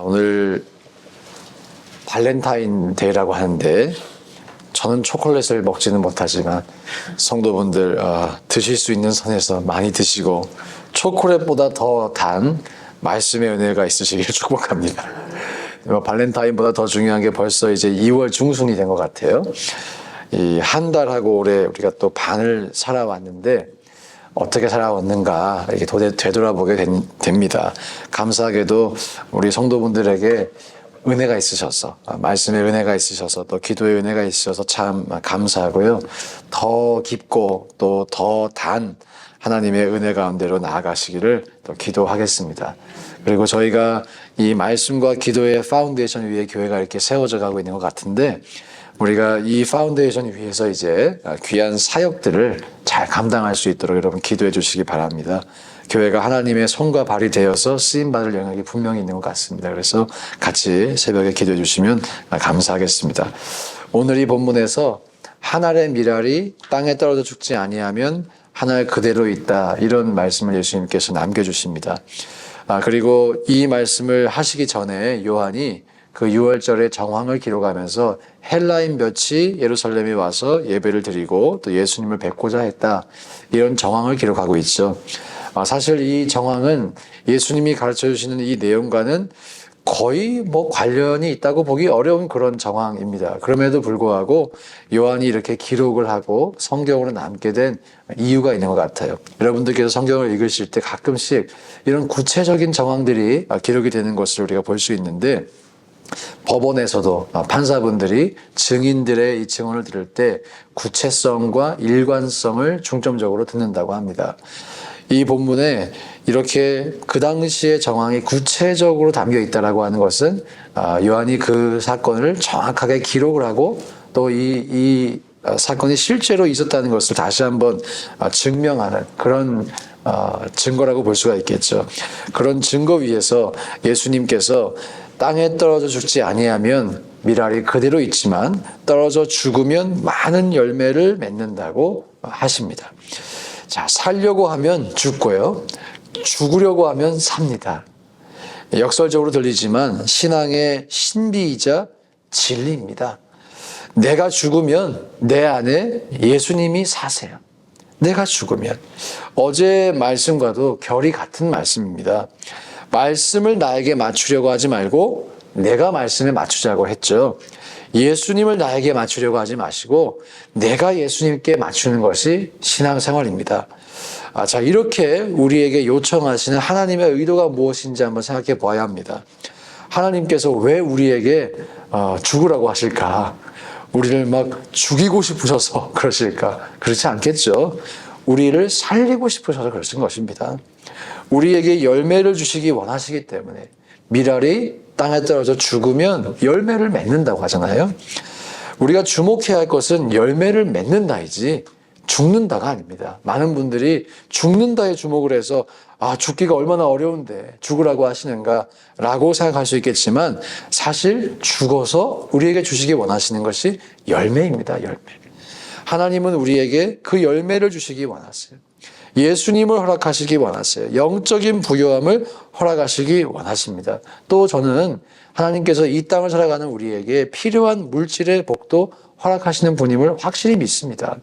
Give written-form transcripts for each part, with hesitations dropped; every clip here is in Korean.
오늘 발렌타인데이라고 하는데 저는 초콜릿을 먹지는 못하지만 성도분들 드실 수 있는 선에서 많이 드시고 초콜릿보다 더 단 말씀의 은혜가 있으시길 축복합니다. 발렌타인보다 더 중요한 게 벌써 이제 2월 중순이 된 것 같아요. 이 한 달하고 올해 우리가 또 반을 살아왔는데 어떻게 살아왔는가 이게 되돌아보게 됩니다. 감사하게도 우리 성도분들에게 은혜가 있으셔서, 말씀의 은혜가 있으셔서, 또 기도의 은혜가 있으셔서 참 감사하고요. 더 깊고 또 더 단 하나님의 은혜 가운데로 나아가시기를 또 기도하겠습니다. 그리고 저희가 이 말씀과 기도의 파운데이션 위에 교회가 이렇게 세워져 가고 있는 것 같은데, 우리가 이 파운데이션 위에서 이제 귀한 사역들을 잘 감당할 수 있도록 여러분 기도해 주시기 바랍니다. 교회가 하나님의 손과 발이 되어서 쓰임받을 영역이 분명히 있는 것 같습니다. 그래서 같이 새벽에 기도해 주시면 감사하겠습니다. 오늘 이 본문에서 한 알의 밀알이 땅에 떨어져 죽지 아니하면 한 알 그대로 있다, 이런 말씀을 예수님께서 남겨주십니다. 그리고 이 말씀을 하시기 전에 요한이 그 6월절의 정황을 기록하면서 헬라인 몇이 예루살렘에 와서 예배를 드리고 또 예수님을 뵙고자 했다, 이런 정황을 기록하고 있죠. 사실 이 정황은 예수님이 가르쳐 주시는 이 내용과는 거의 관련이 있다고 보기 어려운 그런 정황입니다. 그럼에도 불구하고 요한이 이렇게 기록을 하고 성경으로 남게 된 이유가 있는 것 같아요. 여러분들께서 성경을 읽으실 때 가끔씩 이런 구체적인 정황들이 기록이 되는 것을 우리가 볼 수 있는데, 법원에서도 판사분들이 증인들의 이 증언을 들을 때 구체성과 일관성을 중점적으로 듣는다고 합니다. 이 본문에 이렇게 그 당시의 정황이 구체적으로 담겨 있다라고 하는 것은 요한이 그 사건을 정확하게 기록을 하고 또 이 사건이 실제로 있었다는 것을 다시 한번 증명하는 그런 증거라고 볼 수가 있겠죠. 그런 증거 위에서 예수님께서 땅에 떨어져 죽지 아니하면 밀알이 그대로 있지만 떨어져 죽으면 많은 열매를 맺는다고 하십니다. 자, 살려고 하면 죽고요, 죽으려고 하면 삽니다. 역설적으로 들리지만 신앙의 신비이자 진리입니다. 내가 죽으면 내 안에 예수님이 사세요. 내가 죽으면. 어제 말씀과도 결이 같은 말씀입니다. 말씀을 나에게 맞추려고 하지 말고 내가 말씀에 맞추자고 했죠. 예수님을 나에게 맞추려고 하지 마시고 내가 예수님께 맞추는 것이 신앙생활입니다. 자, 이렇게 우리에게 요청하시는 하나님의 의도가 무엇인지 한번 생각해 보아야 합니다. 하나님께서 왜 우리에게 죽으라고 하실까? 우리를 막 죽이고 싶으셔서 그러실까? 그렇지 않겠죠. 우리를 살리고 싶으셔서 그러신 것입니다. 우리에게 열매를 주시기 원하시기 때문에, 밀알이 땅에 떨어져 죽으면 열매를 맺는다고 하잖아요. 우리가 주목해야 할 것은 열매를 맺는다이지 죽는다가 아닙니다. 많은 분들이 죽는다에 주목을 해서 죽기가 얼마나 어려운데 죽으라고 하시는가 라고 생각할 수 있겠지만, 사실 죽어서 우리에게 주시기 원하시는 것이 열매입니다. 열매. 하나님은 우리에게 그 열매를 주시기 원하세요. 예수님을 허락하시기 원하세요. 영적인 부요함을 허락하시기 원하십니다. 또 저는 하나님께서 이 땅을 살아가는 우리에게 필요한 물질의 복도 허락하시는 분임을 확실히 믿습니다.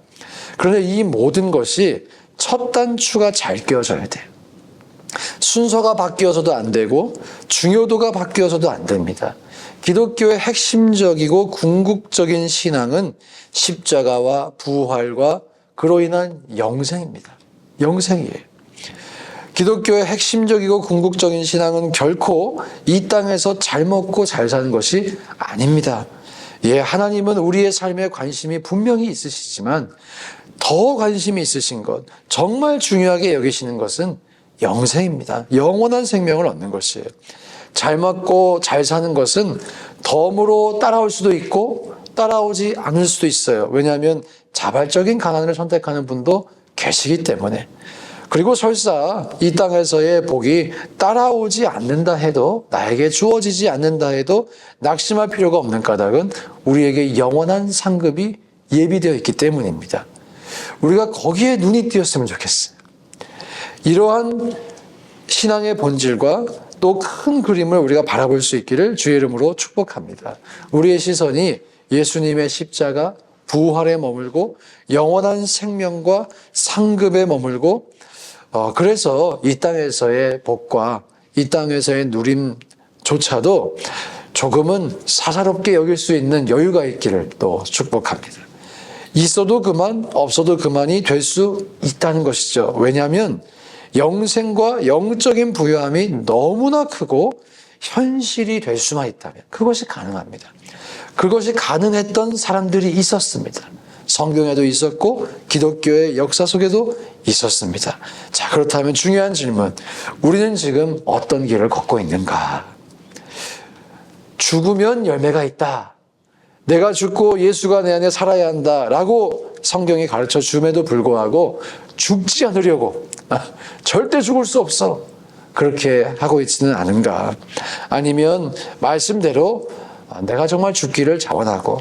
그런데 이 모든 것이 첫 단추가 잘 끼워져야 돼요. 순서가 바뀌어서도 안 되고 중요도가 바뀌어서도 안 됩니다. 기독교의 핵심적이고 궁극적인 신앙은 십자가와 부활과 그로 인한 영생입니다. 영생이에요. 기독교의 핵심적이고 궁극적인 신앙은 결코 이 땅에서 잘 먹고 잘 사는 것이 아닙니다. 하나님은 우리의 삶에 관심이 분명히 있으시지만 더 관심이 있으신 것, 정말 중요하게 여기시는 것은 영생입니다. 영원한 생명을 얻는 것이에요. 잘 먹고 잘 사는 것은 덤으로 따라올 수도 있고 따라오지 않을 수도 있어요. 왜냐하면 자발적인 가난을 선택하는 분도 계시기 때문에. 그리고 설사 이 땅에서의 복이 따라오지 않는다 해도, 나에게 주어지지 않는다 해도 낙심할 필요가 없는 까닭은 우리에게 영원한 상급이 예비되어 있기 때문입니다. 우리가 거기에 눈이 띄었으면 좋겠어요. 이러한 신앙의 본질과 또 큰 그림을 우리가 바라볼 수 있기를 주의 이름으로 축복합니다. 우리의 시선이 예수님의 십자가, 부활에 머물고 영원한 생명과 상급에 머물고 그래서 이 땅에서의 복과 이 땅에서의 누림조차도 조금은 사사롭게 여길 수 있는 여유가 있기를 또 축복합니다. 있어도 그만, 없어도 그만이 될 수 있다는 것이죠. 왜냐하면 영생과 영적인 부유함이 너무나 크고 현실이 될 수만 있다면 그것이 가능합니다. 그것이 가능했던 사람들이 있었습니다. 성경에도 있었고 기독교의 역사 속에도 있었습니다. 자, 그렇다면 중요한 질문, 우리는 지금 어떤 길을 걷고 있는가? 죽으면 열매가 있다. 내가 죽고 예수가 내 안에 살아야 한다라고 성경이 가르쳐 줌에도 불구하고 죽지 않으려고 절대 죽을 수 없어 그렇게 하고 있지는 않은가? 아니면 말씀대로 내가 정말 죽기를 자원하고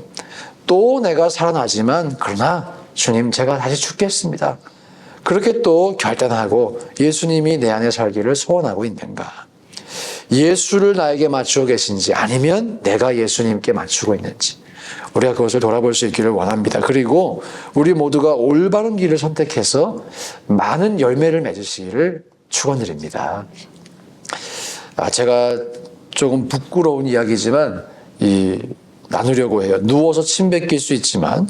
또 내가 살아나지만 그러나 주님 제가 다시 죽겠습니다. 그렇게 또 결단하고 예수님이 내 안에 살기를 소원하고 있는가? 예수를 나에게 맞추고 계신지 아니면 내가 예수님께 맞추고 있는지 우리가 그것을 돌아볼 수 있기를 원합니다. 그리고 우리 모두가 올바른 길을 선택해서 많은 열매를 맺으시기를 축원드립니다. 제가 조금 부끄러운 이야기지만 나누려고 해요. 누워서 침 뱉길 수 있지만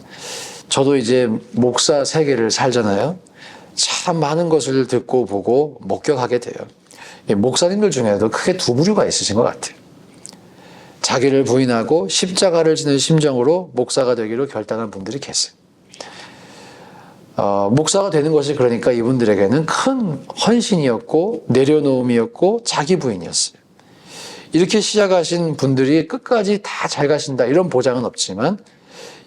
저도 이제 목사 세계를 살잖아요. 참 많은 것을 듣고 보고 목격하게 돼요. 목사님들 중에도 크게 두 부류가 있으신 것 같아요. 자기를 부인하고 십자가를 지는 심정으로 목사가 되기로 결단한 분들이 계세요. 목사가 되는 것이 그러니까 이분들에게는 큰 헌신이었고 내려놓음이었고 자기 부인이었어요. 이렇게 시작하신 분들이 끝까지 다 잘 가신다 이런 보장은 없지만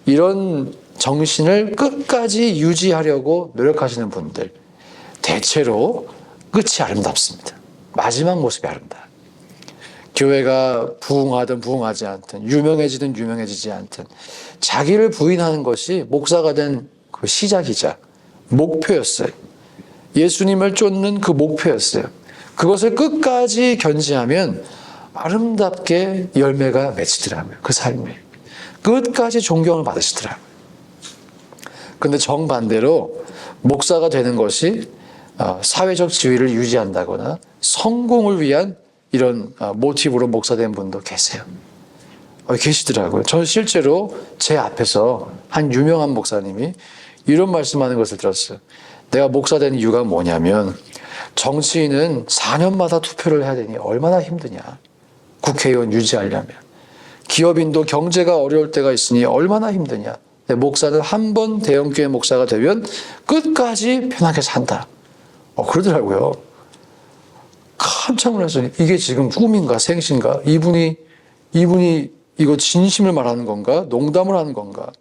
이런 정신을 끝까지 유지하려고 노력하시는 분들 대체로 끝이 아름답습니다. 마지막 모습이 아름다워요. 교회가 부흥하든 부흥하지 않든 유명해지든 유명해지지 않든 자기를 부인하는 것이 목사가 된 그 시작이자 목표였어요. 예수님을 쫓는 그 목표였어요. 그것을 끝까지 견지하면 아름답게 열매가 맺히더라고요. 그 삶에. 끝까지 존경을 받으시더라고요. 그런데 정반대로 목사가 되는 것이 사회적 지위를 유지한다거나 성공을 위한 이런 모티브로 목사된 분도 계세요. 계시더라고요. 저는 실제로 제 앞에서 한 유명한 목사님이 이런 말씀하는 것을 들었어요. 내가 목사된 이유가 뭐냐면 정치인은 4년마다 투표를 해야 되니 얼마나 힘드냐. 국회의원 유지하려면. 기업인도 경제가 어려울 때가 있으니 얼마나 힘드냐. 목사는 한 번 대형교회 목사가 되면 끝까지 편하게 산다. 그러더라고요. 깜짝 놀랐어요. 이게 지금 꿈인가 생신가? 이분이 이거 진심을 말하는 건가? 농담을 하는 건가?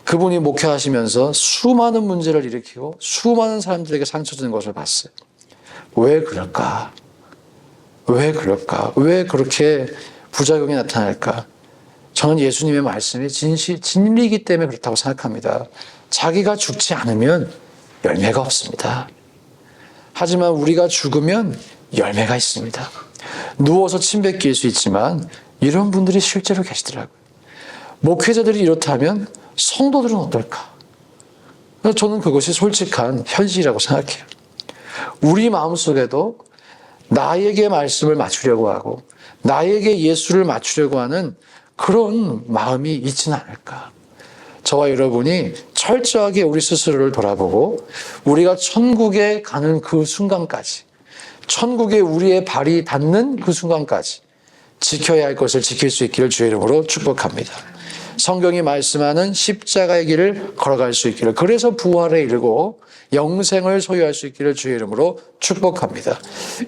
그분이 목회하시면서 수많은 문제를 일으키고 수많은 사람들에게 상처 주는 것을 봤어요. 왜 그럴까? 왜 그럴까? 왜 그렇게 부작용이 나타날까? 저는 예수님의 말씀이 진리이기 때문에 그렇다고 생각합니다. 자기가 죽지 않으면 열매가 없습니다. 하지만 우리가 죽으면 열매가 있습니다. 누워서 침 뱉길 수 있지만 이런 분들이 실제로 계시더라고요. 목회자들이 이렇다면 성도들은 어떨까? 저는 그것이 솔직한 현실이라고 생각해요. 우리 마음속에도 나에게 말씀을 맞추려고 하고 나에게 예수를 맞추려고 하는 그런 마음이 있지는 않을까? 저와 여러분이 철저하게 우리 스스로를 돌아보고 우리가 천국에 가는 그 순간까지, 천국에 우리의 발이 닿는 그 순간까지 지켜야 할 것을 지킬 수 있기를 주의 이름으로 축복합니다. 성경이 말씀하는 십자가의 길을 걸어갈 수 있기를, 그래서 부활에 이르고 영생을 소유할 수 있기를 주의 이름으로 축복합니다.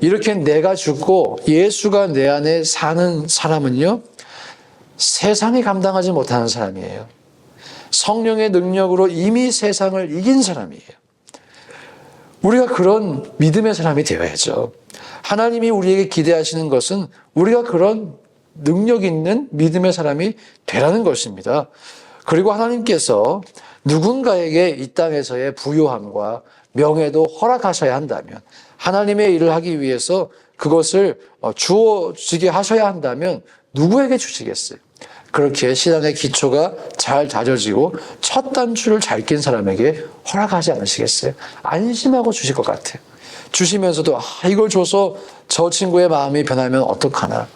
이렇게 내가 죽고 예수가 내 안에 사는 사람은요, 세상이 감당하지 못하는 사람이에요. 성령의 능력으로 이미 세상을 이긴 사람이에요. 우리가 그런 믿음의 사람이 되어야죠. 하나님이 우리에게 기대하시는 것은 우리가 그런 능력 있는 믿음의 사람이 되라는 것입니다. 그리고 하나님께서 누군가에게 이 땅에서의 부요함과 명예도 허락하셔야 한다면 하나님의 일을 하기 위해서 그것을 주어지게 하셔야 한다면 누구에게 주시겠어요? 그렇게 신앙의 기초가 잘 다져지고 첫 단추를 잘 낀 사람에게 허락하지 않으시겠어요? 안심하고 주실 것 같아요. 주시면서도 이걸 줘서 저 친구의 마음이 변하면 어떡하나.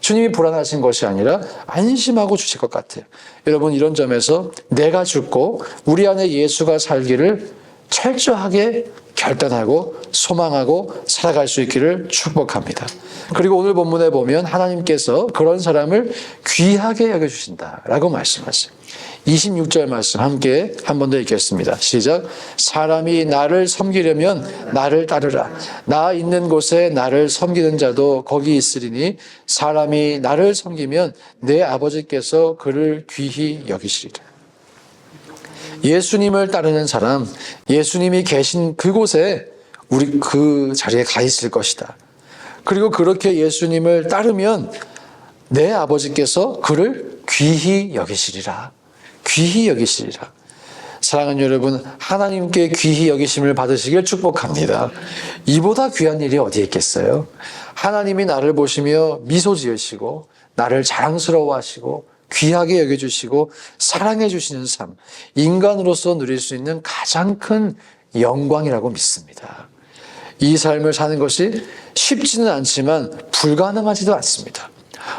주님이 불안하신 것이 아니라 안심하고 주실 것 같아요. 여러분, 이런 점에서 내가 죽고 우리 안에 예수가 살기를 철저하게 결단하고 소망하고 살아갈 수 있기를 축복합니다. 그리고 오늘 본문에 보면 하나님께서 그런 사람을 귀하게 여겨주신다라고 말씀하세요. 26절 말씀 함께 한 번 더 읽겠습니다. 시작. 사람이 나를 섬기려면 나를 따르라. 나 있는 곳에 나를 섬기는 자도 거기 있으리니 사람이 나를 섬기면 내 아버지께서 그를 귀히 여기시리라. 예수님을 따르는 사람, 예수님이 계신 그곳에 우리 그 자리에 가 있을 것이다. 그리고 그렇게 예수님을 따르면 내 아버지께서 그를 귀히 여기시리라. 귀히 여기시리라. 사랑하는 여러분, 하나님께 귀히 여기심을 받으시길 축복합니다. 이보다 귀한 일이 어디 있겠어요? 하나님이 나를 보시며 미소 지으시고 나를 자랑스러워하시고 귀하게 여겨주시고 사랑해 주시는 삶, 인간으로서 누릴 수 있는 가장 큰 영광이라고 믿습니다. 이 삶을 사는 것이 쉽지는 않지만 불가능하지도 않습니다.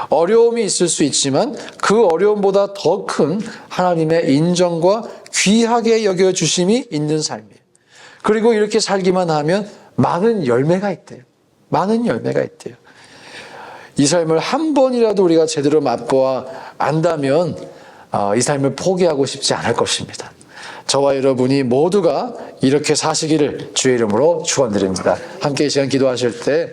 어려움이 있을 수 있지만 그 어려움보다 더 큰 하나님의 인정과 귀하게 여겨주심이 있는 삶이에요. 그리고 이렇게 살기만 하면 많은 열매가 있대요. 많은 열매가 있대요. 이 삶을 한 번이라도 우리가 제대로 맛보아 안다면 이 삶을 포기하고 싶지 않을 것입니다. 저와 여러분이 모두가 이렇게 사시기를 주의 이름으로 축원드립니다. 함께 이 시간 기도하실 때